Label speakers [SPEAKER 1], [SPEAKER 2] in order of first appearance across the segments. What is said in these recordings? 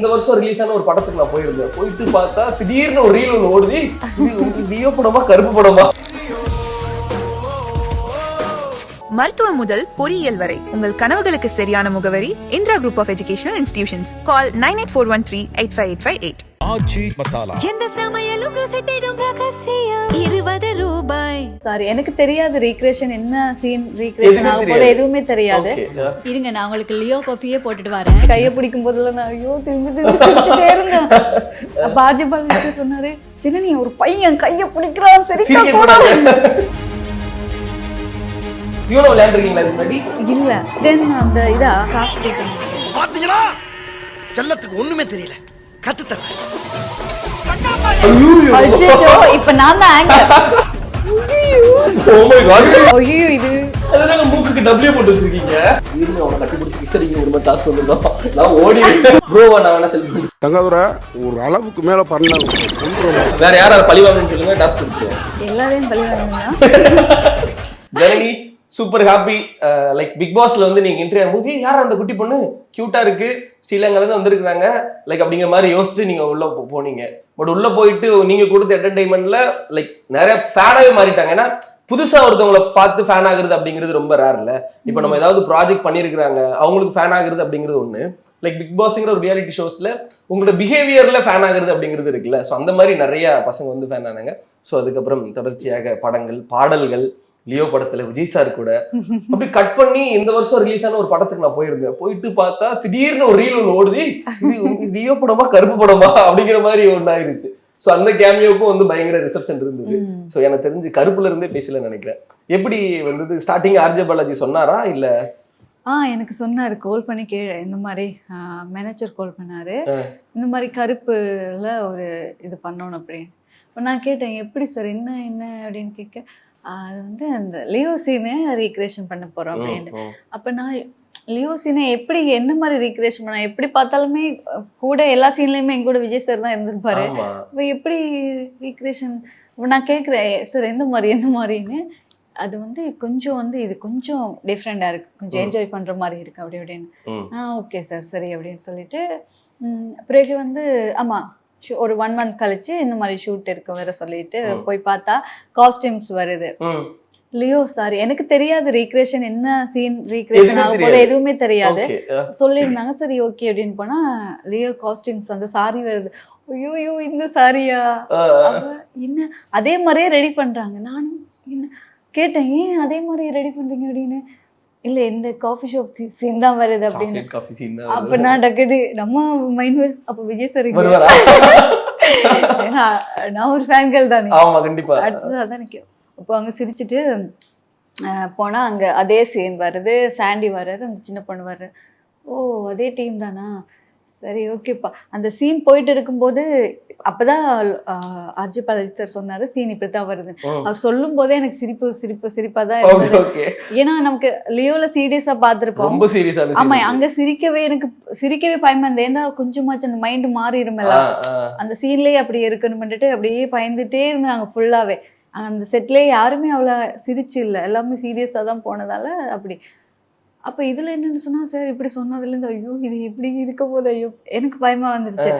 [SPEAKER 1] இந்த வருஷம் ரிலீஸ் ஆன ஒரு படத்துக்கு நான் போயிருந்தேன். போயிட்டு பார்த்தா திடீர்னு ஒரு ரீல் ஒன்று ஓடுது. லியோ படமா கருப்பு படமா?
[SPEAKER 2] மருத்துவம் முதல் பொறியியல் வரை உங்கள் கனவுகளுக்கு சரியான முகவரி Indira group of educational institutions. Call 9841385858.
[SPEAKER 3] Aachi Masala.
[SPEAKER 4] எந்த சமையலும் ருசி தேடும் ரகசியம் 20 ரூபாய்.
[SPEAKER 5] சாரி, எனக்கு தெரியாது ரீக்ரியேஷன் என்ன சீன் ரீக்ரியேஷன் ஆக போது எதுவுமே தெரியாது.
[SPEAKER 4] இருங்க, நான் உங்களுக்கு லியோ காஃபியே போட்டுட்டு வரேன்.
[SPEAKER 5] கையை பிடிக்கும் போதெல்லாம் நான் ஐயோ திரும்பி திரும்பி சிரிச்சுட்டே இருந்தேன். பாரதி பாலா சொன்னாரு, சின்ன நீ ஒரு பையன் கையை பிடிக்கிறான் சிரிக்க கூடாது.
[SPEAKER 1] யூனோ விளையாண்டுருக்கீங்களா இது முன்னாடி?
[SPEAKER 5] இல்ல தென் அந்த இதா காசு
[SPEAKER 6] பாத்தீங்களா, செல்லத்துக்கு ஒண்ணுமே தெரியல, கத்து தரேன்.
[SPEAKER 5] அச்சோ, இப்ப நான் தான் ஆங்கர்.
[SPEAKER 1] Oh my god.
[SPEAKER 5] ஐயோ, இது
[SPEAKER 1] அதனால மூக்குக்கு டப்ளியூ போட்டு வச்சிருக்கீங்க. இருங்க, அவனை கட்டி பிடிச்சி கிஸ்டரிங்க ஒரு மாதிரி டாஸ்க் வந்திருந்தோம். நான் ஓடி ப்ரோவா நான் வேணா செல்ஃபி
[SPEAKER 7] தங்கதுரை ஒரு அளவுக்கு மேல பண்ண.
[SPEAKER 1] வேற யாராவது பழி வாங்கணும்னு சொல்லுங்க, டாஸ்க் கொடுத்துருவோம்.
[SPEAKER 5] எல்லாரையும் பழி வாங்குனா
[SPEAKER 1] Janani super happy. Like big பாஸ்ல வந்து நீங்க இன்டர்வியூ ஆகும்போது யார் அந்த குட்டி பொண்ணு கியூட்டா இருக்கு, ஸ்ரீலங்கால இருந்து வந்திருக்காங்க லைக் அப்படிங்கிற மாதிரி யோசிச்சு நீங்க உள்ள போனீங்க. பட் உள்ள போயிட்டு நீங்க கொடுத்த என்டர்டைன்மெண்ட்ல லைக் நிறைய ஃபேனாவே மாறிட்டாங்க. ஏன்னா புதுசா ஒருத்தவங்களை பார்த்து ஃபேன் ஆகுறது அப்படிங்கிறது ரொம்ப ரேர் இல்ல. இப்போ நம்ம ஏதாவது ப்ராஜெக்ட் பண்ணிருக்காங்க, அவங்களுக்கு ஃபேன் ஆகுறது அப்படிங்கிறது ஒண்ணு. லைக் பிக் பாஸ்ங்கிற ஒரு ரியாலிட்டி ஷோஸ்ல உங்களோட பிஹேவியர்ல ஃபேன் ஆகுறது அப்படிங்கிறது இருக்குல்ல. ஸோ அந்த மாதிரி நிறைய பசங்க வந்து ஃபேன் ஆனாங்க. ஸோ அதுக்கப்புறம் தொடர்ச்சியாக படங்கள், பாடல்கள், லியோ படத்துல விஜய் சார் கூட அப்படி கட் பண்ணி இந்த வருஷம் ரிலீஸ் ஆன ஒரு படத்துக்கு நான் போயிருந்தேன். போயிட்டு பார்த்தா திடீர்னு ஒரு ரீல் ஒன்று ஓடுது. லியோ படமா கருப்பு படமா அப்படிங்கிற மாதிரி ஒன்று ஆயிருச்சு. ஸோ அந்த கேமியோக்கும் வந்து பயங்கர ரிசப்ஷன் இருந்தது. ஸோ எனக்கு தெரிஞ்சு கருப்புல இருந்தே பேசல நினைக்கிறேன். எப்படி வந்தது ஸ்டார்டிங்? ஆர்ஜே பாலாஜி சொன்னாரா இல்ல?
[SPEAKER 5] எனக்கு சொன்னாரு, கால் பண்ணி கீழே இந்த மாதிரி மேனேஜர் கால் பண்ணாரு, இந்த மாதிரி கருப்புல ஒரு இது பண்ணணும் அப்படின்னு. இப்போ நான் கேட்டேன், எப்படி சார் என்ன என்ன அப்படின்னு கேட்க, அது வந்து அந்த லியோ சீனை ரீக்ரியேஷன் பண்ண போறோம் அப்படின்னு. அப்ப நான் லியோ சீனை எப்படி என்ன மாதிரி ரீக்ரியேஷன் பண்ண, எப்படி பார்த்தாலுமே கூட எல்லா சீன்லயுமே எங்க கூட விஜய் சார் தான் இருந்திருப்பாரு. இப்போ எப்படி ரீக்ரியேஷன்? நான் கேட்குறேன், சார் எந்த மாதிரின்னு. அது வந்து கொஞ்சம் வந்து இது கொஞ்சம் டிஃப்ரெண்டா இருக்கு, கொஞ்சம் என்ஜாய் பண்ற மாதிரி இருக்கு அப்படி அப்படின்னு. ஓகே சார் சரி அப்படின்னு சொல்லிட்டு பிறகு வந்து ஆமா ஒரு 1 month கழிச்சு இந்த மாதிரி ஷூட் இருக்க வேற சொல்லிட்டு போய் பார்த்தா காஸ்டியூம்ஸ் வருது. லியோ சாரி, எனக்கு தெரியாது ரீக்ரியேஷன் என்ன சீன் ரீக்ரியேஷன் ஆக போது எதுவுமே தெரியாது. சொல்லியிருந்தாங்க, சரி ஓகே அப்படின்னு போனா லியோ காஸ்டியூம்ஸ் அந்த சாரி வருது. ஐயோ இந்த சாரியா? என்ன அதே மாதிரியே ரெடி பண்றாங்க. நானும் என்ன கேட்டேன், ஏன் அதே மாதிரி ரெடி பண்றீங்க அப்படின்னு. இல்ல இந்த காஃபி ஷாப் சீன் தான் வருது அப்படின்னு. அப்ப நான் டக்கெட்டு நம்ம மைண்ட் வாய்ஸ், அப்ப விஜய் சார் ஏன்னா நான் ஒரு ஃபேன்கள் தானே. அடுத்தது அதான் நிற்கும். அப்போ அங்க சிரிச்சுட்டு போனா அங்க அதே சீன் வருது, சாண்டி வர்றாரு, அந்த சின்ன பொண்ணு வர்றாரு. ஓ அதே டீம் தானா, சரி ஓகேப்பா. அந்த சீன் போயிட்டு இருக்கும்போது அப்பதான் ஆர்ஜே பாலாஜி சார் சொன்னாரு, சீன் இப்படித்தான் வருது. அவர் சொல்லும் போதே எனக்கு சிரிப்பா தான் இருந்தது. ஏன்னா நமக்கு லியோல சீரியஸா பாத்துருப்போம். ஆமா, அங்க சிரிக்கவே பயமா இருந்தது. ஏன்னா கொஞ்சமாச்சு அந்த மைண்ட் மாறிடுமல்ல, அந்த சீன்லயே அப்படி இருக்கணும்னுட்டு அப்படியே பயந்துட்டே இருந்தாங்க ஃபுல்லாவே. அந்த செட்லயே யாருமே அவ்வளவு சிரிச்சு இல்லை, எல்லாமே சீரியஸா தான் போனதால அப்படி. அப்ப இதுல என்னன்னு சொன்னா, சார் இப்படி சொன்னதுல இருந்து ஐயோ இது இப்படி இருக்க போது ஐயோ எனக்கு பயமா வந்துருச்சு.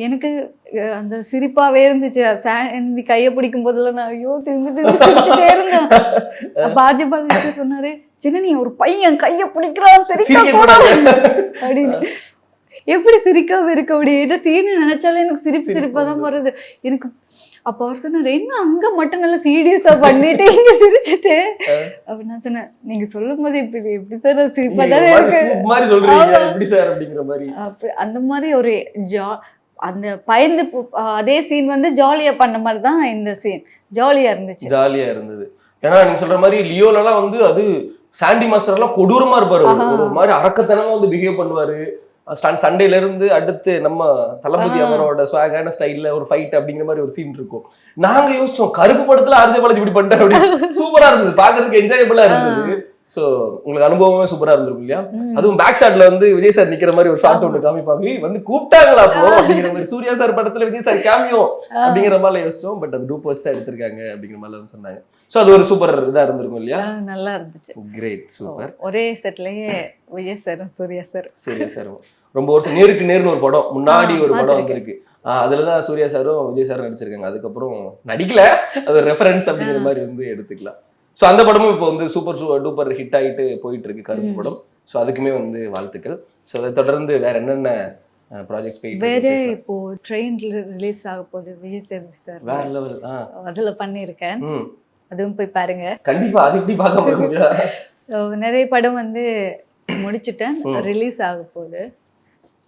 [SPEAKER 5] எனக்கு அந்த சிரிப்பாவே இருந்துச்சு. இந்த கையை பிடிக்கும் போதெல்லாம் நான் ஐயோ திரும்பி திரும்பி சிரிச்சுட்டே இருந்தேன். பாரதி பாலா சொன்னாரு, சின்ன நீ ஒரு பையன் கையை பிடிக்கிறான் சிரிக்க கூடாது அப்படின்னு. எப்படி சிரிக்காம இருக்க முடியும்? சீனை நினைச்சாலே எனக்கு சிரிப்பா தான் வருது எனக்கு. அப்ப அவர் சொன்னாரு, என்ன அங்க மட்டும் நல்லா சீரியஸா பண்ணிட்டு இங்க சிரிச்சுட்டு அப்ப நான் சொன்னேன், நீங்க சொல்லும் போது இப்படி எப்படி சார் சிரிப்பா தானே இருக்கு அந்த மாதிரி ஒரு அந்த பயந்து அதே சீன் வந்து ஜாலியா பண்ண மாதிரி தான் இந்த சீன் ஜாலியா இருந்தது.
[SPEAKER 1] ஏன்னா நீங்க சொல்ற மாதிரி லியோலாம் வந்து அது சாண்டி மாஸ்டர் எல்லாம் கொடூரமா இருப்பாரு, ஒரு மாதிரி அரக்கத்தனமா வந்து பிஹேவ் பண்ணுவாரு. சண்டேல இருந்து அடுத்து நம்ம தளபதி அவரோட ஸ்வாகான ஸ்டைல்ல ஒரு ஃபைட் அப்படிங்கிற மாதிரி ஒரு சீன் இருக்கும். நாங்க யோசிச்சோம், கருப்பு படத்துல ஆர்ஜே பாலாஜி இப்படி பண்ணிட்டாரு அப்படின்னு. சூப்பரா இருந்தது, பாக்குறதுக்கு என்ஜாயபிளா இருந்தது. ஸோ உங்களுக்கு அனுபவமே சூப்பரா இருந்திருக்கும் இல்லையா? அதுவும் பேக் ஷாட்ல வந்து விஜய் சார் நிக்கிற மாதிரி ஒரு ஷாட் ஒன்று காமிப்பாங்க. வந்து கூப்பிட்டாங்களா அப்போ அப்படிங்கிற மாதிரி. சூர்யா சார் படத்துல விஜய் சார் கேமியோ அப்படிங்கிற மாதிரி யோசிச்சோம். பட் அது டூப் வச்சு தான் எடுத்திருக்காங்க அப்படிங்கிற மாதிரி சொன்னாங்க. ஸோ அது ஒரு சூப்பர் இதா இருந்திருக்கும் இல்லையா?
[SPEAKER 5] நல்லா இருந்துச்சு.
[SPEAKER 1] Great, super.
[SPEAKER 5] ஒரே செட்லயே விஜய் சாரும் சூர்யா சாரும்
[SPEAKER 1] ரொம்ப வருஷம் நேருக்கு நேர்னு ஒரு படம் முன்னாடி ஒரு படம் வந்திருக்கு. அதுலதான் சூர்யா சாரும் விஜய் சாரும் நடிச்சிருக்காங்க. அதுக்கப்புறம் நடிக்கல, அது ரெஃபரன்ஸ் அப்படிங்கிற மாதிரி வந்து எடுத்துக்கலாம். ஸோ அந்த படமும் இப்போ வந்து சூப்பர் டூப்பர் ஹிட் ஆகிட்டு போயிட்டு இருக்கு கருப்பு படம். ஸோ அதுக்குமே வந்து வாழ்த்துக்கள். ஸோ அதை தொடர்ந்து வேற என்னென்ன ப்ராஜெக்ட்ஸ் போயிட்டு
[SPEAKER 5] வேற இப்போ ட்ரெயின்ல ரிலீஸ் ஆக போகுது விஜய் சேதுபதி சார்.
[SPEAKER 1] வேற லெவல்.
[SPEAKER 5] அதுல பண்ணியிருக்கேன், அதுவும் போய் பாருங்க.
[SPEAKER 1] கண்டிப்பா, அது எப்படி பார்க்க முடியுங்களா?
[SPEAKER 5] நிறைய படம் வந்து முடிச்சுட்டேன், ரிலீஸ் ஆக போகுது.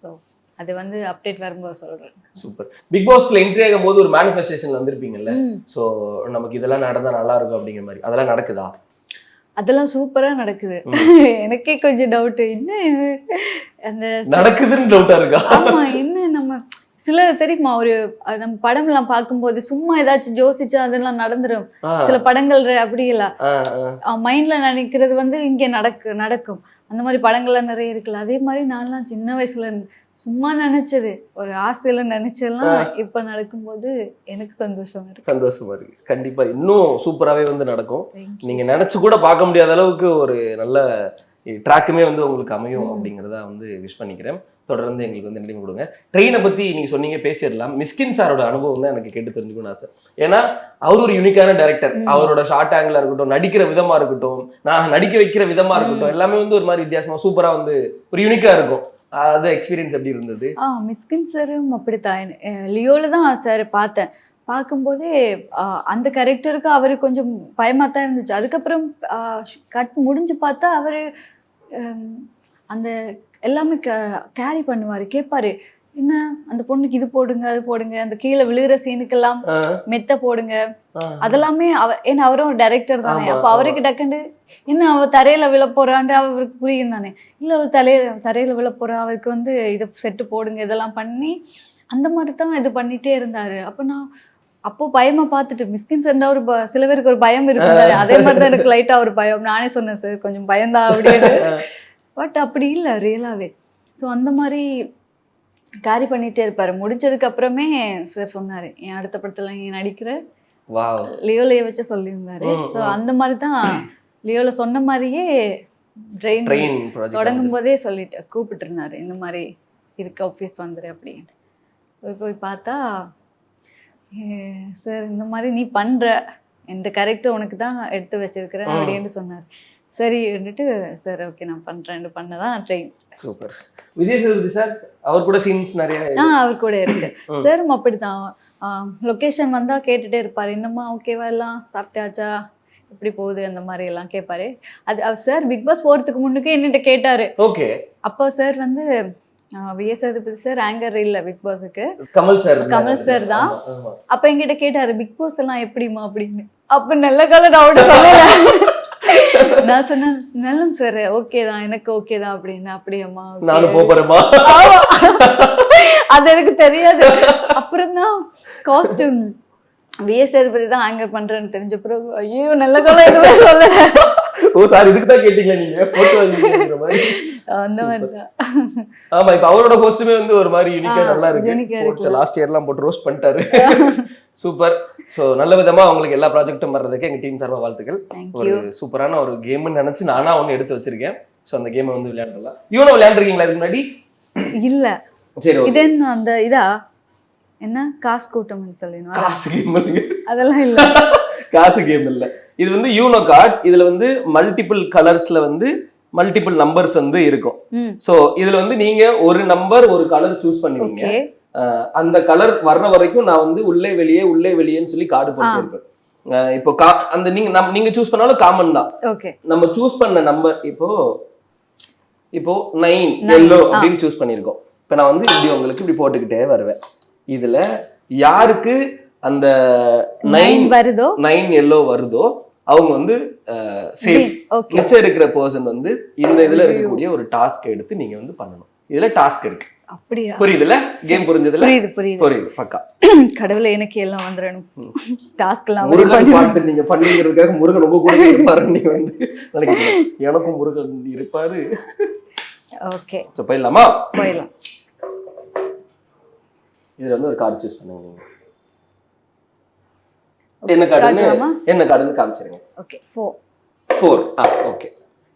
[SPEAKER 5] ஸோ அது வந்து அப்டேட் வரும்போது சொல்றேன்.
[SPEAKER 1] சூப்பர். பிக் பாஸ்ல என்ட்ரி ஆகும் போது ஒரு மேனிஃபெஸ்டேஷன் வந்திருப்பீங்கல்ல, ஸோ நமக்கு இதெல்லாம் நடந்தா நல்லா இருக்கும் அப்படிங்கிற மாதிரி, அதெல்லாம் நடக்குதா?
[SPEAKER 5] அதெல்லாம் சூப்பரா நடக்குது. எனக்கே கொஞ்சம் டவுட், என்ன இது அந்த
[SPEAKER 1] நடக்குதுன்னு டவுட்டா இருக்கா?
[SPEAKER 5] ஆமா, என்ன நம்ம சில தெரியுமா, ஒரு நம்ம படம் எல்லாம் பார்க்கும்போது சும்மா ஏதாச்சும் யோசிச்சா அதெல்லாம் நடந்துரும். சில படங்கள் அப்படி இல்ல, மைண்ட்ல நினைக்கிறது வந்து இங்க நடக்கும். அந்த மாதிரி படங்கள்லாம் நிறைய இருக்குல்ல. அதே மாதிரி நான்லாம் சின்ன வயசுல சும்மா நினைச்சது, ஒரு ஆசையில நினைச்செல்லாம் இப்ப நடக்கும்போது எனக்கு சந்தோஷமா இருக்கு.
[SPEAKER 1] கண்டிப்பா இன்னும் சூப்பராகவே வந்து நடக்கும். நீங்க நினைச்சு கூட பார்க்க முடியாத அளவுக்கு ஒரு நல்ல ட்ராக்குமே வந்து உங்களுக்கு அமையும் அப்படிங்கிறத வந்து விஷ் பண்ணிக்கிறேன். தொடர்ந்து எங்களுக்கு வந்து நினைவு கொடுங்க. ட்ரெயினை பத்தி நீங்க சொன்னீங்க, பேசிடலாம். மிஸ்கின் சாரோட அனுபவம் தான் எனக்கு கேட்டு தெரிஞ்சுக்கணும்னு ஆசை. ஏன்னா அவர் ஒரு யூனிக்கான டைரக்டர். அவரோட ஷார்ட் ஆங்கிளா இருக்கட்டும், நடிக்கிற விதமா இருக்கட்டும், நான் நடிக்க வைக்கிற விதமா இருக்கட்டும், எல்லாமே வந்து ஒரு மாதிரி வித்தியாசமா சூப்பரா வந்து ஒரு யூனிக்கா இருக்கும். அது எக்ஸ்பீரியன்ஸ் எப்படி இருந்தது?
[SPEAKER 5] மிஸ்கின் சாரும் அப்படித்தான். லியோல தான் சார் பார்த்தேன். பார்க்கும்போதே அந்த கேரக்டருக்கு அவரு கொஞ்சம் பயமா தான் இருந்துச்சு. அதுக்கப்புறம் கட் முடிஞ்சு பார்த்தா அவரு அந்த எல்லாமே கேரி பண்ணுவாரு, கேட்பாரு, என்ன அந்த பொண்ணுக்கு இது போடுங்க அது போடுங்க, அந்த கீழே விழுகிற சீனுக்கெல்லாம் மெத்த போடுங்க, அதெல்லாமே ஏன்னா அவரும் ஒரு டைரக்டர் தானே. அப்ப அவருக்கு டக்குண்டு என்ன அவ தரையில விழ போறான்னு அவருக்கு புரியும் தானே. இல்ல அவர் தரையில விழ போறா, அவருக்கு வந்து இதை செட்டு போடுங்க, இதெல்லாம் பண்ணி அந்த மாதிரி தான் இது பண்ணிட்டே இருந்தாரு. அப்ப நான் அப்போ பயமா பார்த்துட்டு, மிஸ்கின் சார் ஒரு சில பேருக்கு ஒரு பயம் இருக்குதாரு, அதே மாதிரிதான் எனக்கு லைட்டா ஒரு பயம். நானே சொன்னேன் சார் கொஞ்சம் பயம்தான் அப்படின்னு. பட் அப்படி இல்லை, ரியலாவே. ஸோ அந்த மாதிரி கேரி பண்ணிட்டே இருப்பாரு. முடிச்சதுக்கு அப்புறமே சார் சொன்னாரு, என் அடுத்த படத்துல நீ நடிக்கிற, லியோலைய வச்சு சொல்லியிருந்தாரு. ஸோ அந்த மாதிரி தான் லியோல சொன்ன மாதிரியே ட்ரெயின் தொடங்கும் போதே கூப்பிட்டு இருந்தாரு, இந்த மாதிரி இருக்க ஆஃபீஸ் வந்துரு அப்படின்னு. போய் பார்த்தா சார் இந்த மாதிரி நீ பண்ற, இந்த கேரக்டர் உனக்கு தான் எடுத்து வச்சிருக்கிறேன் அப்படின்னு சொன்னார். சரி வந்துட்டு சார் ஓகே நான் பண்றேன் பண்ணதான் train.
[SPEAKER 1] Super. Vijay Sethupathi sir அவர் கூட சீன்ஸ் நிறைய
[SPEAKER 5] அவர் கூட இருக்கு. சாரும் அப்படிதான், லொகேஷன் வந்தா கேட்டுட்டே இருப்பாரு, என்னம்மா ஓகேவா எல்லாம் சாப்பிட்டாச்சா எப்படி போகுது அந்த மாதிரி எல்லாம் கேட்பாரு. அது சார் பிக் பாஸ் போறதுக்கு முன்னுக்கு என்னட்ட கேட்டாரு.
[SPEAKER 1] ஓகே.
[SPEAKER 5] அப்போ சார் வந்து விஜய் சேதுபதி சார் ஆங்கர் இல்ல பிக் பாஸுக்கு,
[SPEAKER 1] கமல் சார்
[SPEAKER 5] தான். அப்ப என்கிட்ட கேட்டாரு பிக் பாஸ் எல்லாம் எப்படிமா அப்படின்னு. அப்ப நல்ல கால டவுட் சொல்லல. நான் சொன்னேன் நல்லம் சார் ஓகே தான், எனக்கு ஓகே தான் அப்படின்னு. அப்படியேம்மா
[SPEAKER 1] நானும் போறேமா,
[SPEAKER 5] அது எனக்கு தெரியாது. அப்புறம் தான் காஸ்டியூம் விஜய் சேதுபதி தான் ஆங்கர் பண்றேன்னு தெரிஞ்ச பிறகு ஐயோ நல்ல காலம் எதுவுமே சொல்லல.
[SPEAKER 1] ஓ சார் இதுக்கு தான் கேட்டீங்களா நீங்க போட்டு வந்தீங்கன்ற மாதிரி?
[SPEAKER 5] அந்த மாதிரி தான்.
[SPEAKER 1] ஆமா, இப்ப அவரோட ஹோஸ்டுமே வந்து ஒரு மாதிரி யூனிக்கா நல்லா இருக்கு. லாஸ்ட் இயர்லாம் போட்டு ரோஸ்ட் பண்ணிட்டாரு. சூப்பர். ஸோ நல்ல விதமா அவங்களுக்கு எல்லா ப்ராஜெக்டும் வர்றதுக்கு எங்க டீம் சார்பா வாழ்த்துக்கள். ஒரு சூப்பரான ஒரு கேம்னு நினைச்சு நானா ஒன்று எடுத்து வச்சிருக்கேன். ஸோ அந்த கேமை வந்து விளையாடலாம். இவனும் விளையாண்டுருக்கீங்களா இதுக்கு முன்னாடி?
[SPEAKER 5] இல்ல.
[SPEAKER 1] சரி,
[SPEAKER 5] இது என்ன அந்த இதா என்ன காசு கூட்டம்னு சொல்லணும்?
[SPEAKER 1] காசு கேம்
[SPEAKER 5] அதெல்லாம் இல்ல.
[SPEAKER 1] காசு கேம் இல்ல. இது வந்து யூனோ கார்டு. இதுல வந்து மல்டிபிள் கலர்ஸ்ல வந்து மல்டிபிள் நம்பர்ஸ் வந்து இருக்கும். சோ இதுல வந்து நீங்க ஒரு நம்பர் ஒரு கலர் சூஸ் பண்ணுவீங்க. அந்த கலர் வர்ற வரைக்கும் நான் வந்து உள்ளே வெளியேன்னு சொல்லி கார்டு போட்டுருப்பேன். இப்போ அந்த நீங்க சூஸ் பண்ணாலும் காமன் தான். நம்ம சூஸ் பண்ண நம்பர் இப்போ 9 yellow அப்படின்னு சூஸ் பண்ணிருக்கோம். இப்ப நான் வந்து இப்படி உங்களுக்கு இப்படி போட்டுக்கிட்டே வருவேன். இதுல யாருக்கு அந்த 9 yellow வருதோ அவங்க வந்து சேஃப். மிச்சம் இருக்கிற பர்சன் வந்து இந்த இதுல இருக்கக்கூடிய ஒரு டாஸ்க் எடுத்து நீங்க வந்து பண்ணணும். இதுல டாஸ்க் இருக்கு.
[SPEAKER 5] அப்படியா?
[SPEAKER 1] புரியுதுல? கேம் புரிஞ்சதுல? புரியுது பக்கா.
[SPEAKER 5] கடவுளை எனக்கு எல்லாம் வந்துடணும். டாஸ்க் எல்லாம்
[SPEAKER 1] முருகன் பாட்டு நீங்க பண்ணிக்கிறதுக்காக முருகன் உங்க கூட இருப்பாரு. நீ வந்து நினைக்கிறேன் எனக்கும் முருகன் இருப்பாரு.
[SPEAKER 5] ஓகே,
[SPEAKER 1] சோ போயிடலாமா?
[SPEAKER 5] போயிடலாம்.
[SPEAKER 1] இதுல வந்து ஒரு கார்டு சூஸ் பண்ணுங்க. என்ன கார்டுன்னு காமிச்சிருங்க.
[SPEAKER 5] ஓகே, 4.
[SPEAKER 1] 4. ஓகே.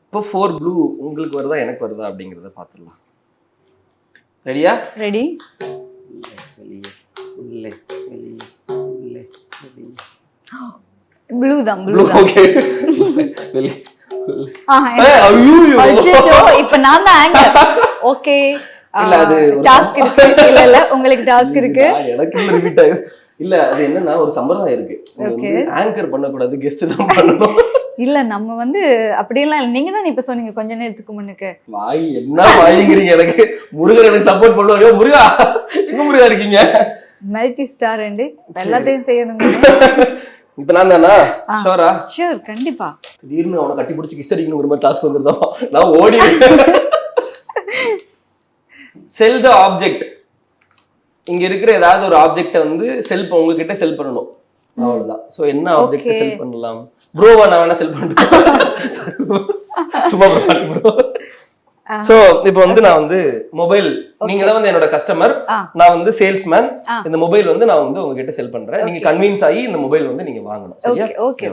[SPEAKER 1] இப்போ 4 ப்ளூ உங்களுக்கு வருதா எனக்கு வருதா அப்படிங்கறத பாத்துடலாம். ரெடியா?
[SPEAKER 5] ரெடி. ப்ளூ தான்.
[SPEAKER 1] ஓகே.
[SPEAKER 5] இப்ப நான் தான் ஆங்கர். ஓகே,
[SPEAKER 1] இல்ல அது
[SPEAKER 5] டாஸ்க் இருக்கு. இல்ல உங்களுக்கு டாஸ்க் இருக்கு.
[SPEAKER 1] எனக்கு ரிப்பீட் ஆகுது. இல்ல அது என்னன்னா ஒரு சம்பிரதாயம் இருக்கு. ஆங்கர் பண்ண கூடாது, கெஸ்ட் தான் பண்ணணும்.
[SPEAKER 5] இல்ல நம்ம வந்து அப்படியெல்லாம் இல்ல. நீங்க தான் இப்ப சொன்னீங்க கொஞ்ச நேரத்துக்கு முன்னுக்கு.
[SPEAKER 1] வாய் என்ன வாய்ங்கிறீங்க? எனக்கு முருகன் எனக்கு சப்போர்ட் பண்ணுவாங்க. முருகா எங்க முருகா இருக்கீங்க?
[SPEAKER 5] மல்டி ஸ்டார் அண்ட் எல்லாத்தையும் செய்யணுங்க.
[SPEAKER 1] இப்ப நான் தானா? ஷூரா?
[SPEAKER 5] ஷூர், கண்டிப்பா.
[SPEAKER 1] திடீர்னு அவனை கட்டி பிடிச்சி கிஸ் அடிக்கணும் ஒரு மாதிரி டாஸ்க் வந்துருந்தோம். நான் ஓடி செல் த ஆப்ஜெக்ட். இங்க இருக்கிற ஏதாவது ஒரு ஆப்ஜெக்ட வந்து செல் உங்ககிட்ட செல் பண்ணணும். அவ்வளவுதான். சோ என்ன ஆப்ஜெக்ட் செல் பண்ணலாம்? ப்ரோவா நான் வேணா செல் பண்ணிட்டேன். சும்மா ப்ரோ. சோ இப்போ வந்து நான் வந்து மொபைல், நீங்க தான் வந்து என்னோட கஸ்டமர், நான் வந்து சேல்ஸ்மேன். இந்த மொபைல் வந்து நான் வந்து உங்ககிட்ட செல் பண்றேன். நீங்க கன்வின்ஸ் ஆகி இந்த மொபைல் வந்து நீங்க வாங்கணும். சரியா?
[SPEAKER 5] Okay.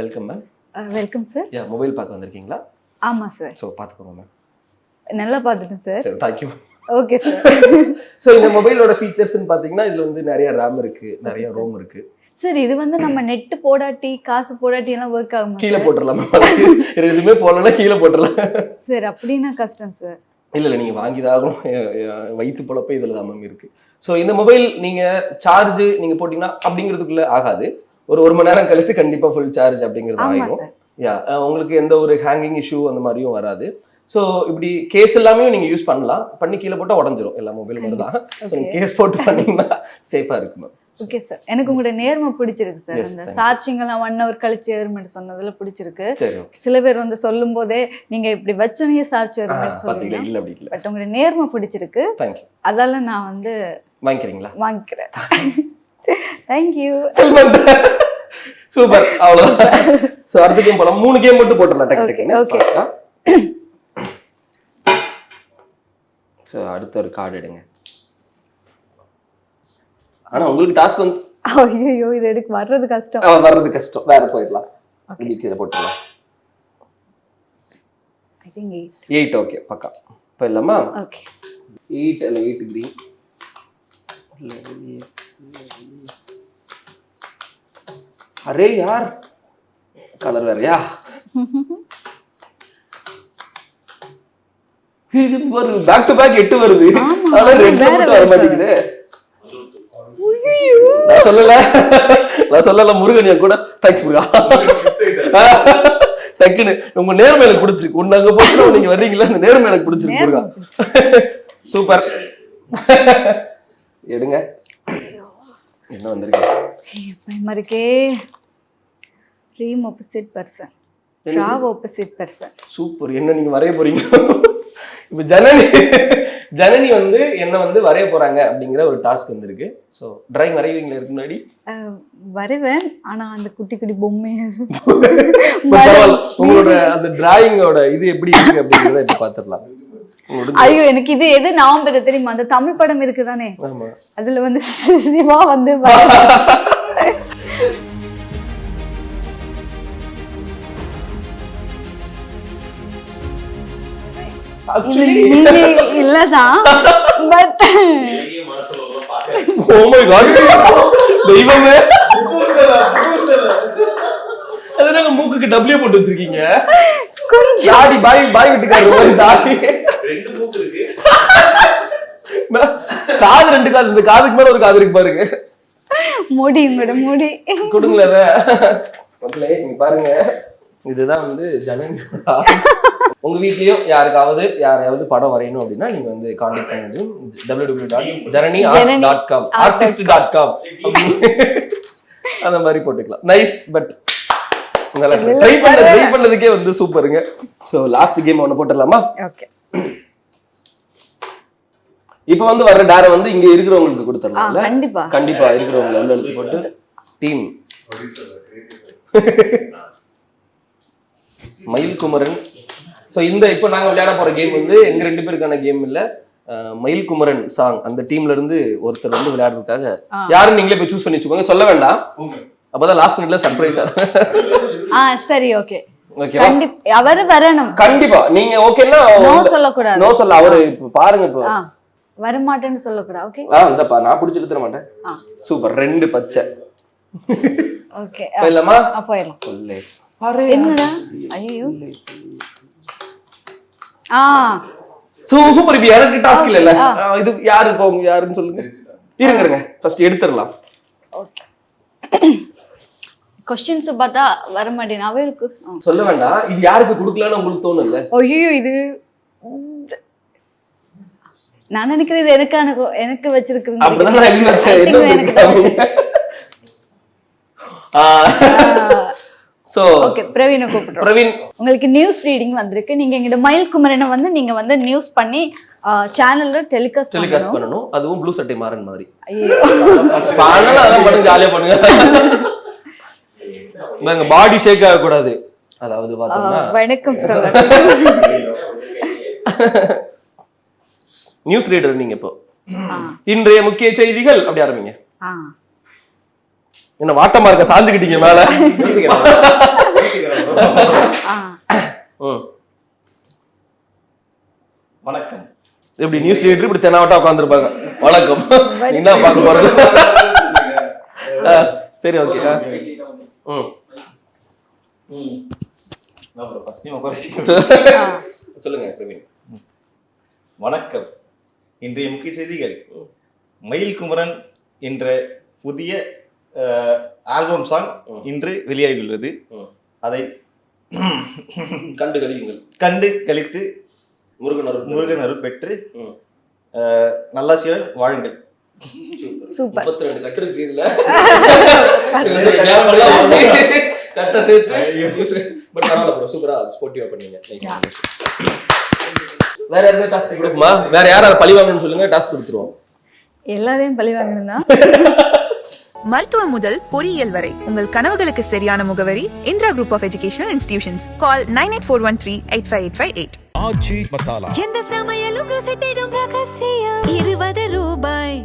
[SPEAKER 1] Welcome ma'am.
[SPEAKER 5] Welcome sir.
[SPEAKER 1] Yeah, mobile பார்க்க வந்திருக்கீங்களா?
[SPEAKER 5] ஆமா சார்.
[SPEAKER 1] சோ பாத்துக்கோங்க மேம்.
[SPEAKER 5] நல்லா பாத்துட்டேன் சார்.
[SPEAKER 1] சரி, thank you.
[SPEAKER 5] Okay sir.
[SPEAKER 1] So இந்த மொபைலோட ஃபீச்சர்ஸ்னு பாத்தீங்கன்னா இதுல வந்து நிறைய RAM இருக்கு, நிறைய ROM இருக்கு.
[SPEAKER 5] சார் இது வந்து நம்ம நெட் போடாட்டி காசு போடாட்டி எல்லாம் ஒர்க் ஆகுமா?
[SPEAKER 1] கீழே போட்டுறலாம். எதுவுமே போடலன்னா கீழே போட்டுறலாம்.
[SPEAKER 5] சார் அப்படின்னா கஷ்டம் சார்.
[SPEAKER 1] இல்ல நீங்க வாங்கிதாகும். வயிற்று பொழப்பே இதுல தான் மேம் இருக்கு. ஸோ இந்த மொபைல் நீங்க சார்ஜ் நீங்க போட்டீங்கன்னா அப்படிங்கிறதுக்குள்ள ஆகாது. ஒரு 1 மணி நேரம் கழிச்சு கண்டிப்பா ஃபுல் சார்ஜ் அப்படிங்கிறது ஆகும். யா, உங்களுக்கு எந்த ஒரு ஹேங்கிங் இஷ்யூ அந்த மாதிரியும் வராது. ஸோ இப்படி கேஸ் எல்லாமே நீங்க யூஸ் பண்ணலாம். பண்ணி கீழே போட்டால் உடஞ்சிரும். எல்லா மொபைல் மாதிரி தான். ஸோ நீங்க கேஸ் போட்டு பண்ணீங்கன்னா சேஃபா இருக்கு மேம்.
[SPEAKER 5] ஓகே சார், எனக்கு உங்களோட நேர்மை பிடிச்சிருக்கு சார். இந்த சார்ஜிங் எல்லாம் 1 hour கழிச்சு ஏறுமெண்ட் சொன்னதுல பிடிச்சிருக்கு. சில பேர் வந்து சொல்லும் போதே நீங்க இப்படி வச்சோனே சார்ஜ் ஏறுமெண்ட் சொல்லுங்க. பட் உங்களோட நேர்மை பிடிச்சிருக்கு. அதால நான் வந்து
[SPEAKER 1] வாங்கிக்கிறீங்களா?
[SPEAKER 5] வாங்கிக்கிறேன். தேங்க்யூ.
[SPEAKER 1] சூப்பர். அவ்வளவுதான். சோ அடுத்த கேம் போலாம். 3 கேம் மட்டும் போட்டுறலாம்.
[SPEAKER 5] ஓகே.
[SPEAKER 1] சோ அடுத்த ஒரு கார்டு எடுங்க. ஆனா உங்களுக்கு டாஸ்க் வந்து
[SPEAKER 5] ஐயோ இது எடுக்க வர்றது கஷ்டம்.
[SPEAKER 1] வர்றது கஷ்டம். வேற போயிடலாம். இதுக்கு இத போட்டுறலாம்.
[SPEAKER 5] I think
[SPEAKER 1] 8. ஓகே, பக்கா போயிடலாமா?
[SPEAKER 5] ஓகே.
[SPEAKER 1] 8 அல்ல 8 கிரீன். அரே யார் கலர் வேறயா? இது ஒரு பேக் டு பேக் 8 வருது. ஆனா 2 மட்டும் வர மாட்டேங்குது. நான் சொல்லல முருகன் என் கூட. தேங்க்ஸ் முருகா. டக்குன்னு உங்க நேர்மை எனக்கு பிடிச்சிருக்கு. ஒன்னு அங்க போட்டு நீங்க வர்றீங்களா, அந்த நேர்மை எனக்கு பிடிச்சிருக்கு முருகா. சூப்பர். எடுங்க. என்ன வந்திருக்கு?
[SPEAKER 5] Dream opposite person, draw opposite person.
[SPEAKER 1] Super. என்ன நீங்க வரைய போறீங்க? இப்ப ஜனனி வந்து என்ன வந்து வரைய போறாங்க அப்படிங்கிற ஒரு டாஸ்க் வந்திருக்கு. ஸோ டிராயிங் வரைவீங்களா? இருக்கு முன்னாடி
[SPEAKER 5] வரைவேன், ஆனா அந்த குட்டி குட்டி பொம்மை.
[SPEAKER 1] உங்களோட அந்த டிராயிங்கோட இது எப்படி இருக்கு அப்படிங்கிறத இப்ப பாத்துடலாம்.
[SPEAKER 5] ஐயோ எனக்கு இது எது நவம்பர் தெரியுமா? அந்த தமிழ் படம் இருக்குதானே, அதுல வந்து சிவா வந்து இல்லதான். பட்
[SPEAKER 1] ஓ மை காட், தெய்வமே. அதனால மூக்குக்கு டப்ளியூ போட்டு வச்சிருக்கீங்க. கொஞ்சம் பாய் விட்டுக்காரு மாதிரி தாடி. 2 மூக்கு இருக்கு. காது 2 காது. இந்த காதுக்கு மேல ஒரு காது இருக்கு பாருங்க.
[SPEAKER 5] முடி, உங்களோட முடி
[SPEAKER 1] கொடுங்களே அத. மக்களே நீங்க பாருங்க, இதுதான் வந்து ஜனனியோட. உங்க வீட்லயும் யாரையாவது படம் வரையணும் அப்படின்னா நீங்க வந்து கான்டாக்ட் பண்ணிட்டு www.janani.com artist.com அந்த மாதிரி போட்டுக்கலாம். நைஸ். பட் ட்ரை பண்ணதுக்கே வந்து சூப்பருங்க. சோ லாஸ்ட் கேம் ஒன்னு போட்டுடலாமா?
[SPEAKER 5] ஓகே.
[SPEAKER 1] இப்போ வந்து வர்ற டேரை வந்து இங்க இருக்கிறவங்களுக்கு கொடுத்துடலாம்ல?
[SPEAKER 5] கண்டிப்பா
[SPEAKER 1] கண்டிப்பா இருக்கிறவங்களை உள்ள எழுத்து போட்டு டீம் மயில்குமரன். ஸோ இந்த இப்போ நாங்க விளையாட போற கேம் வந்து எங்க 2 பேருக்கான கேம் இல்ல, மயில்குமரன் சாங் அந்த டீம்ல இருந்து ஒருத்தர் வந்து விளையாடுறதுக்காக யாருன்னு நீங்களே போய் சூஸ் பண்ணி வச்சுக்கோங்க, சொல்ல வேண்டாம், அப்பதான் லாஸ்ட் மினிட்ல சர்ப்ரைஸா.
[SPEAKER 5] சரி ஓகே
[SPEAKER 1] ஓகேவா?
[SPEAKER 5] கண்டிப்பா அவரு வரணும்.
[SPEAKER 1] கண்டிப்பா நீங்க ஓகேன்னா
[SPEAKER 5] நோ சொல்லக்கூடாது.
[SPEAKER 1] நோ சொல்ல அவரு இப்ப பாருங்க இப்போ
[SPEAKER 5] வரமாட்டேன்னு சொல்லக்கூடாது. ஓகே
[SPEAKER 1] இந்தப்பா நான் பிடிச்சி இழுத்துற மாட்டேன். சூப்பர் 2 பச்சை.
[SPEAKER 5] ஓகே
[SPEAKER 1] போயிடலாமா?
[SPEAKER 5] போயிடலாம்.
[SPEAKER 1] சொல்லே
[SPEAKER 5] என்னடா ஐயோ
[SPEAKER 1] சூப்பர். இப்ப எனக்கு டாஸ்க் இல்ல, இது யாரு போங்க யாருன்னு சொல்லுங்க. இருங்க ஃபர்ஸ்ட் எடுத்துடலாம்.
[SPEAKER 5] ஓகே क्वेश्चंस பார்த்தா வர மாட்டேன் அவளுக்கு
[SPEAKER 1] சொல்ல வேண்டாம். இது யாருக்கு கொடுக்கலாம்னு உங்களுக்கு தோணல?
[SPEAKER 5] ஐயோ இது நான் நினைக்கிறது எனக்கு வச்சிருக்கிறது
[SPEAKER 1] அப்படிதான் நான் எழுதி வச்சேன். சோ
[SPEAKER 5] ஓகே பிரவீனை கூப்பிடுறோம்.
[SPEAKER 1] பிரவீன்
[SPEAKER 5] உங்களுக்கு நியூஸ் ரீடிங் வந்திருக்கு. நீங்க எங்கிட்ட மயில்குமரனை வந்து நீங்க வந்து நியூஸ் பண்ணி சேனல்ல டெலிகாஸ்ட்
[SPEAKER 1] பண்ணணும். அதுவும் ப்ளூ சட்டை மாறன் மாதிரி.
[SPEAKER 5] ஐயோ
[SPEAKER 1] பண்ணலாம், அதான் பண்ணுங்க, ஜாலியா பண்ணுங்க. உங்க பாடி ஷேக் ஆக கூடாது. அதாவது பாத்தீங்கன்னா
[SPEAKER 5] வணக்கம் சொல்ல
[SPEAKER 1] நியூஸ் ரீடர் நீங்க இப்போ. இன்றைய முக்கிய செய்திகள் அப்படி ஆரம்பிங்க. என்ன வாட்டமா இருக்க சாந்துக்கிட்டீங்க மேல?
[SPEAKER 3] வணக்கம்.
[SPEAKER 1] எப்படி நியூஸ் ரீடர் இப்படி தெனாவட்டா உட்காந்துருப்பாங்க. வணக்கம் என்ன பார்க்க போறது? சரி ஓகே. சொல்லுங்க பிரவீன்.
[SPEAKER 3] வணக்கம். இன்றைய முக்கிய செய்திகள். மயில்குமரன் என்ற புதிய ஆல்பம் சாங் இன்று வெளியாகியுள்ளது. அதை கண்டு கழித்து முருகன் அருள் பெற்று நல்லாசியுடன் வாழுங்கள்.
[SPEAKER 5] சூப்பர்.
[SPEAKER 1] 32 கட்டு இருக்கு இதுல. கட்ட சேர்த்து பட் பரவாயில்ல ப்ரோ, சூப்பரா ஸ்போர்ட்டிவா பண்ணீங்க. வேற யாராவது டாஸ்க் கொடுக்குமா? வேற யாராவது பழி வாங்கணும்னு சொல்லுங்க, டாஸ்க் கொடுத்துருவோம்.
[SPEAKER 5] எல்லாரையும் பழி வாங்கணும் தான்.
[SPEAKER 2] மருத்துவம் முதல் பொறியியல் வரை உங்கள் கனவுகளுக்கு சரியான முகவரி Indira group of educational institutions. Call 9841385858.
[SPEAKER 4] எந்த சமையலும் ருசி தேடும் ரகசியம் 20 ரூபாய்.